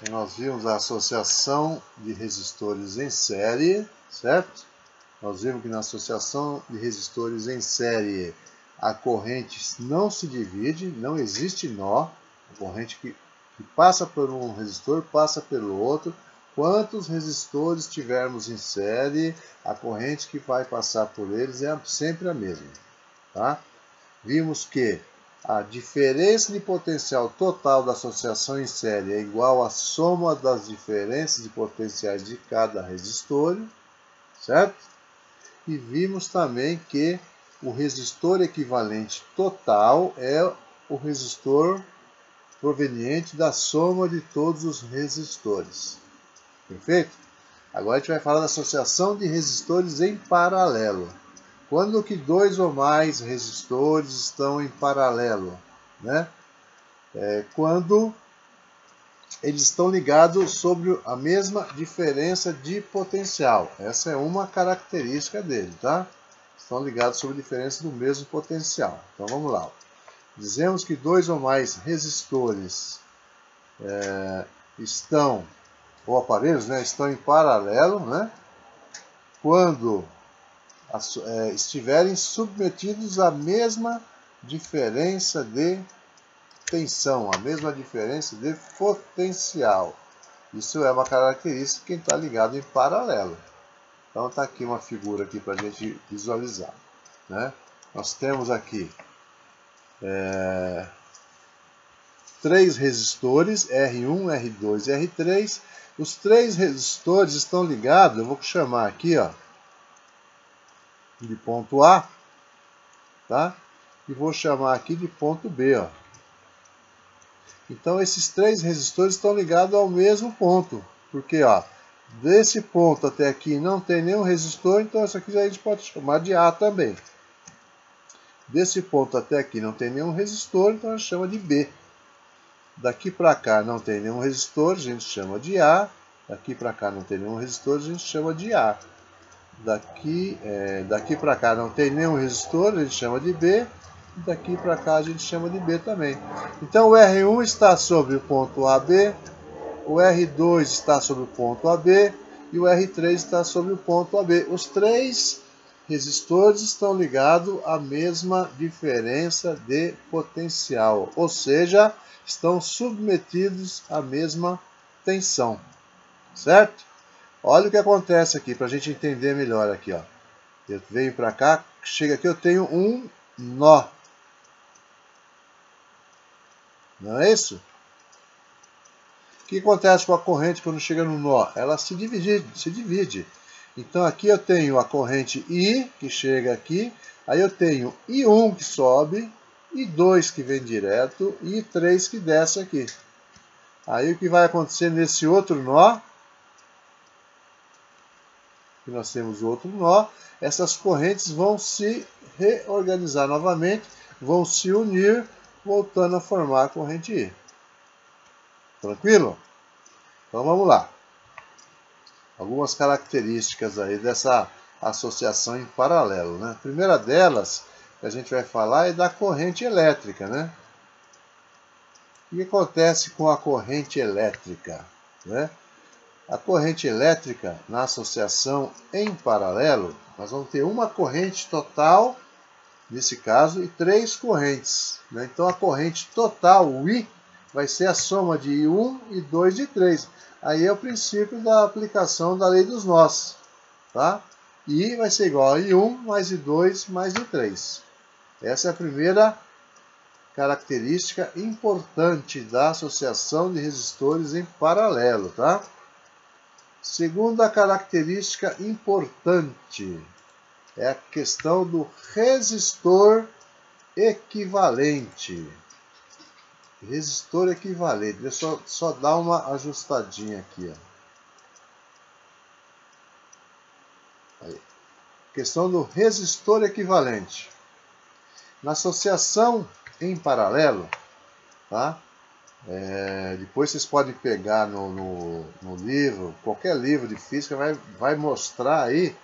nós vimos a associação de resistores em série, certo? Nós vimos que na associação de resistores em série a corrente não se divide, não existe nó. A corrente que passa por um resistor passa pelo outro. Quantos resistores tivermos em série, a corrente que vai passar por eles é sempre a mesma. Tá? Vimos que a diferença de potencial total da associação em série é igual à soma das diferenças de potenciais de cada resistor, certo? E vimos também que o resistor equivalente total é o resistor proveniente da soma de todos os resistores. Perfeito? Agora a gente vai falar da associação de resistores em paralelo. Quando que dois ou mais resistores estão em paralelo, né? Quando eles estão ligados sobre a mesma diferença de potencial. Essa é uma característica dele, tá? Estão ligados sobre a diferença do mesmo potencial. Então vamos lá. Dizemos que dois ou mais resistores ou aparelhos, né, estão em paralelo, né? Quando estiverem submetidos à mesma diferença de tensão, a mesma diferença de potencial. Isso é uma característica de quem está ligado em paralelo. Então está aqui uma figura aqui para a gente visualizar, né? Nós temos aqui três resistores, R1, R2 e R3. Os três resistores estão ligados, eu vou chamar aqui, ó, de ponto A, tá? E vou chamar aqui de ponto B, ó. Então esses três resistores estão ligados ao mesmo ponto, porque ó, desse ponto até aqui não tem nenhum resistor, então isso aqui a gente pode chamar de A também. Desse ponto até aqui não tem nenhum resistor, então a gente chama de B. Daqui para cá não tem nenhum resistor, a gente chama de A. Daqui para cá não tem nenhum resistor, a gente chama de A. Daqui para cá não tem nenhum resistor, a gente chama de B. E daqui para cá a gente chama de B também. Então o R1 está sobre o ponto AB, o R2 está sobre o ponto AB e o R3 está sobre o ponto AB. Os três resistores estão ligados à mesma diferença de potencial, ou seja, estão submetidos à mesma tensão, certo? Olha o que acontece aqui, para a gente entender melhor aqui, ó. Eu venho para cá, chega aqui, eu tenho um nó. Não é isso? O que acontece com a corrente quando chega no nó? Ela se divide. Então aqui eu tenho a corrente I, que chega aqui, aí eu tenho I1 que sobe, I2 que vem direto e I3 que desce aqui. Aí o que vai acontecer nesse outro nó, que nós temos outro nó, essas correntes vão se reorganizar novamente, vão se unir, voltando a formar a corrente I. Tranquilo? Então vamos lá. Algumas características aí dessa associação em paralelo, né? A primeira delas que a gente vai falar é da corrente elétrica, né? O que acontece com a corrente elétrica, né? A corrente elétrica, na associação em paralelo, nós vamos ter uma corrente total, nesse caso, e três correntes, né? Então a corrente total, o I, vai ser a soma de I1 e 2 de 3. Aí é o princípio da aplicação da lei dos nós, tá? I vai ser igual a I1 mais I2 mais I3. Essa é a primeira característica importante da associação de resistores em paralelo, tá? Segunda característica importante é a questão do resistor equivalente. Resistor equivalente. Deixa eu só dar uma ajustadinha aqui, ó. Aí. Questão do resistor equivalente. Na associação em paralelo, tá? Depois vocês podem pegar no livro, qualquer livro de física vai mostrar aí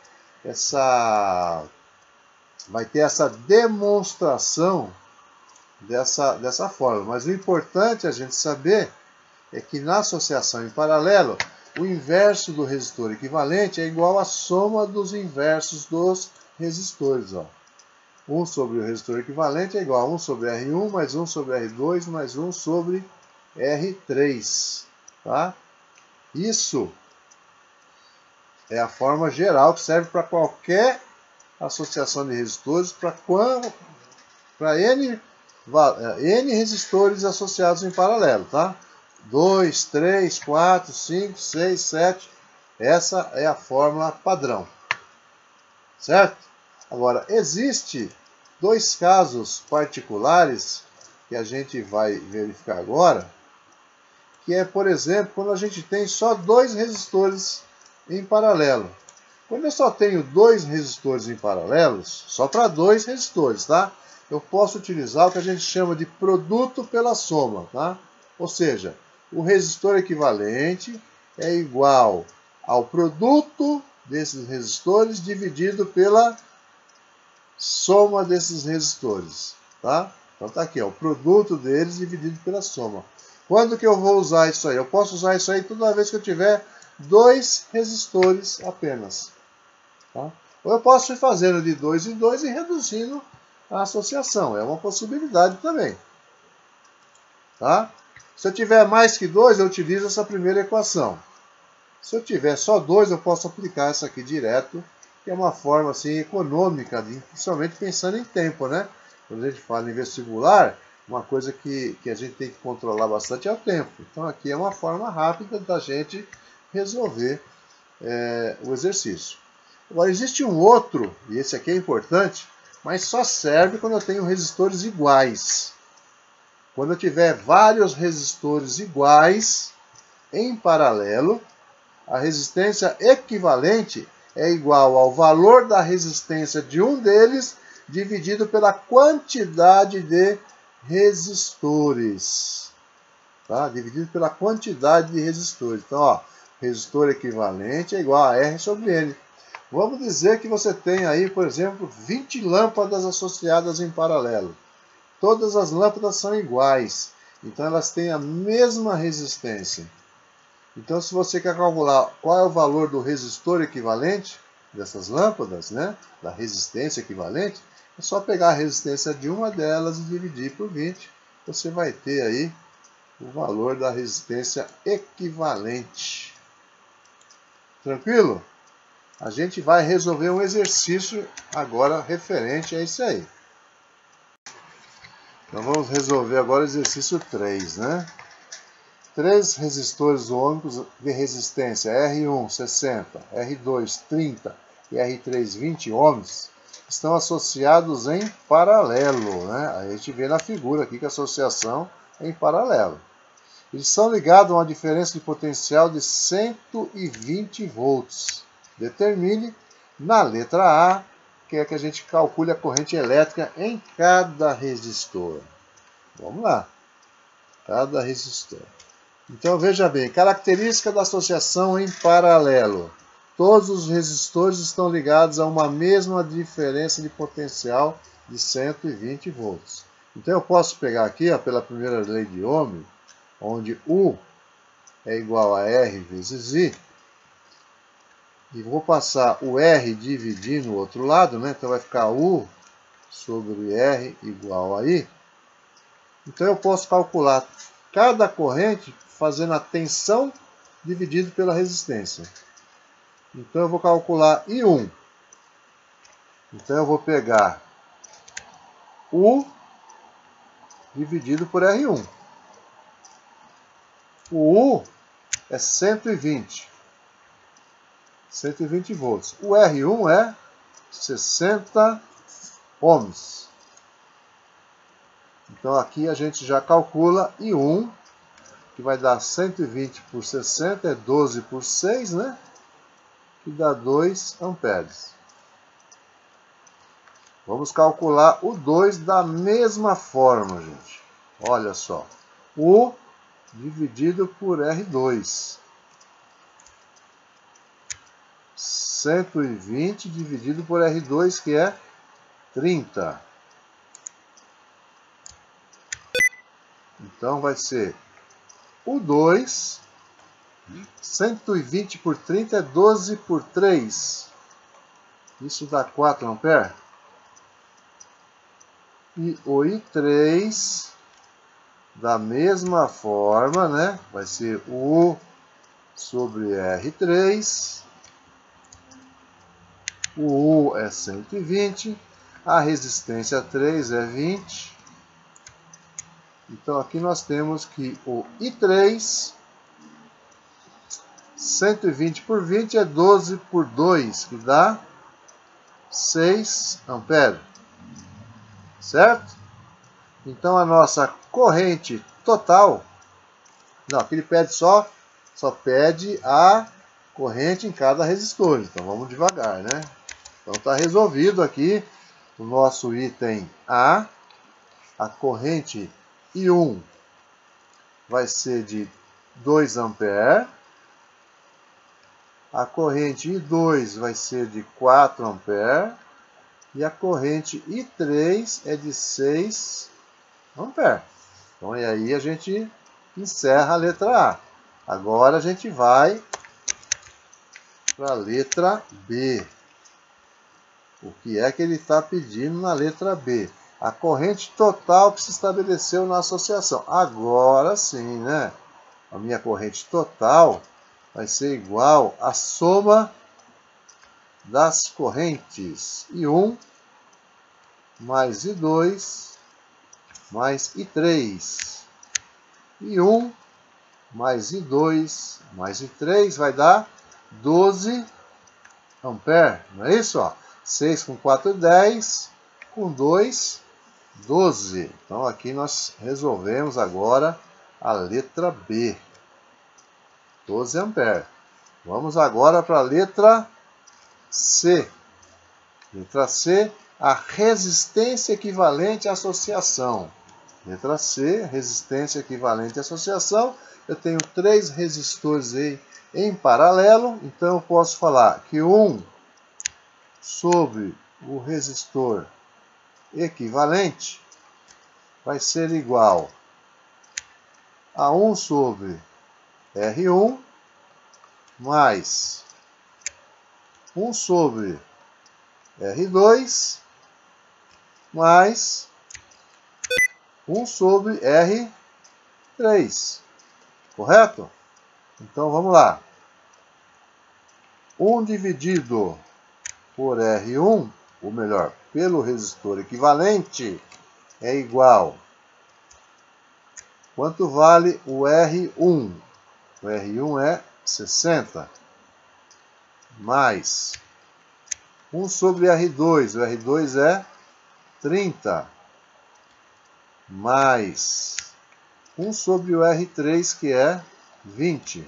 vai ter essa demonstração dessa forma. Mas o importante a gente saber é que na associação em paralelo, o inverso do resistor equivalente é igual à soma dos inversos dos resistores. Ó. 1 sobre o resistor equivalente é igual a 1 sobre R1 mais 1 sobre R2 mais 1 sobre R3. Tá? Isso é a forma geral que serve para qualquer associação de resistores, para N resistores associados em paralelo. Tá? 2, 3, 4, 5, 6, 7. Essa é a fórmula padrão. Certo? Agora, existe dois casos particulares que a gente vai verificar agora, que é, por exemplo, quando a gente tem só dois resistores em paralelo. Quando eu só tenho dois resistores em paralelos, só para dois resistores, tá? Eu posso utilizar o que a gente chama de produto pela soma, tá? Ou seja, o resistor equivalente é igual ao produto desses resistores dividido pela soma desses resistores, tá? Então tá aqui, ó, o produto deles dividido pela soma. Quando que eu vou usar isso aí? Eu posso usar isso aí toda vez que eu tiver dois resistores apenas. Tá? Ou eu posso ir fazendo de 2 em 2 e reduzindo a associação. É uma possibilidade também. Tá? Se eu tiver mais que 2, eu utilizo essa primeira equação. Se eu tiver só 2, eu posso aplicar essa aqui direto, que é uma forma assim, econômica, principalmente pensando em tempo. Né? Quando a gente fala em vestibular, uma coisa que a gente tem que controlar bastante é o tempo. Então aqui é uma forma rápida da gente resolver o exercício. Agora existe um outro, e esse aqui é importante, mas só serve quando eu tenho resistores iguais. Quando eu tiver vários resistores iguais em paralelo, a resistência equivalente é igual ao valor da resistência de um deles dividido pela quantidade de resistores. Tá? Dividido pela quantidade de resistores. Então, ó, resistor equivalente é igual a R sobre N. Vamos dizer que você tem aí, por exemplo, 20 lâmpadas associadas em paralelo. Todas as lâmpadas são iguais. Então, elas têm a mesma resistência. Então, se você quer calcular qual é o valor do resistor equivalente dessas lâmpadas, né, da resistência equivalente, é só pegar a resistência de uma delas e dividir por 20. Você vai ter aí o valor da resistência equivalente. Tranquilo? A gente vai resolver um exercício agora referente a isso aí. Então vamos resolver agora o exercício 3, né? 3 resistores ômicos de resistência R1 60, R2 30 e R3 20 ohms estão associados em paralelo, né? A gente vê na figura aqui que a associação é em paralelo. Eles são ligados a uma diferença de potencial de 120 volts. Determine na letra A, que é que a gente calcule a corrente elétrica em cada resistor. Vamos lá. Cada resistor. Então veja bem, característica da associação em paralelo. Todos os resistores estão ligados a uma mesma diferença de potencial de 120 volts. Então eu posso pegar aqui, ó, pela primeira lei de Ohm, onde U é igual a R vezes I, e vou passar o R dividir no outro lado, né? Então vai ficar U sobre R igual a I. Então eu posso calcular cada corrente fazendo a tensão dividido pela resistência. Então eu vou calcular I1. Então eu vou pegar U dividido por R1. O U é 120. 120 volts. O R1 é 60 ohms. Então aqui a gente já calcula I1, que vai dar 120 por 60, é 12 por 6, né? Que dá 2 amperes. Vamos calcular o 2 da mesma forma, gente. Olha só. U dividido por R2. 120 dividido por R2, que é 30. Então vai ser o 2. 120 por 30 é 12 por 3. Isso dá 4 amperes. E o I3, da mesma forma, né? Vai ser U sobre R3. O U é 120. A resistência 3 é 20. Então aqui nós temos que o I3, 120 por 20 é 12 por 2, que dá 6 amperes. Certo? Então a nossa corrente total, não, aqui ele pede só pede a corrente em cada resistor. Então vamos devagar, né? Então está resolvido aqui o nosso item A. A corrente I1 vai ser de 2 amperes. A corrente I2 vai ser de 4 amperes. E a corrente I3 é de 6 amperes. Então, e aí a gente encerra a letra A. Agora a gente vai para a letra B. O que é que ele está pedindo na letra B? A corrente total que se estabeleceu na associação. Agora sim, né? A minha corrente total vai ser igual à soma das correntes I1 mais I2 mais I3. I1 mais I2 mais I3 vai dar 12 amperes. Não é isso? Ó? 6 com 4, 10. Com 2, 12. Então aqui nós resolvemos agora a letra B. 12 amperes. Vamos agora para a letra C. Letra C, a resistência equivalente à associação. Letra C, resistência equivalente à associação. Eu tenho 3 resistores aí em paralelo, então eu posso falar que 1 sobre o resistor equivalente vai ser igual a 1 sobre R1 mais 1 sobre R2 mais 1 sobre R3. Correto? Então vamos lá. 1 dividido por R1, ou melhor, pelo resistor equivalente, é igual. Quanto vale o R1? O R1 é 60. Mais 1 sobre R2. O R2 é 30. Mais 1 sobre o R3, que é 20.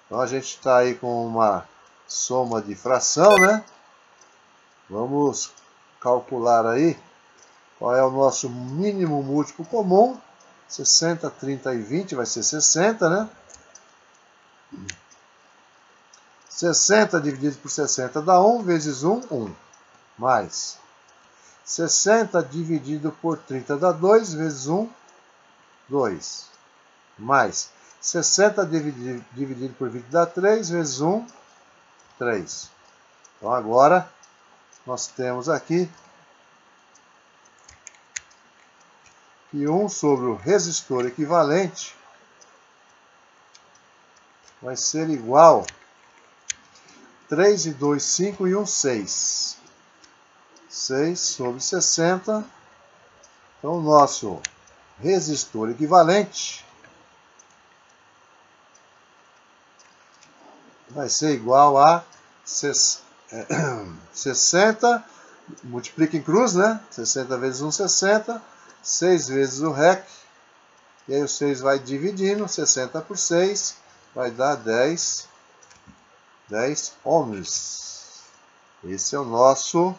Então a gente está aí com uma soma de fração, né? Vamos calcular aí qual é o nosso mínimo múltiplo comum. 60, 30 e 20 vai ser 60, né? 60 dividido por 60 dá 1, vezes 1, 1. Mais 60 dividido por 30 dá 2, vezes 1, 2. Mais 60 dividido por 20 dá 3, vezes 1, 3. Então agora nós temos aqui que 1 sobre o resistor equivalente vai ser igual 3 e 2, 5 e 1, 6. 6 sobre 60. Então, o nosso resistor equivalente vai ser igual a 60, multiplica em cruz, né? 60 vezes 1, 60. 6 vezes o REC. E aí o 6 vai dividindo. 60 por 6 vai dar 10 ohms. Esse é o nosso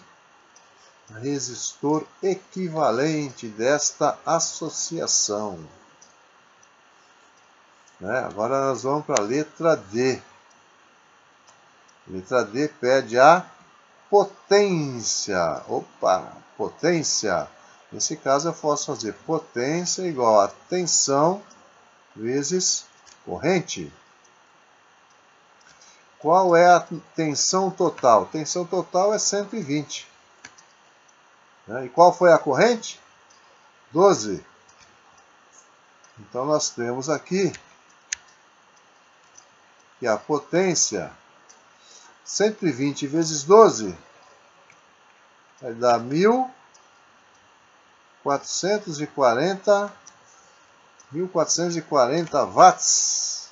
resistor equivalente desta associação. Né? Agora nós vamos para a letra D. Letra D pede a potência. Opa, potência. Nesse caso eu posso fazer potência igual a tensão vezes corrente. Qual é a tensão total? Tensão total é 120. E qual foi a corrente? 12. Então nós temos aqui que a potência 120 vezes 12 vai dar 1440 watts.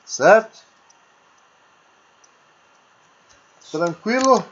Certo? Tranquilo?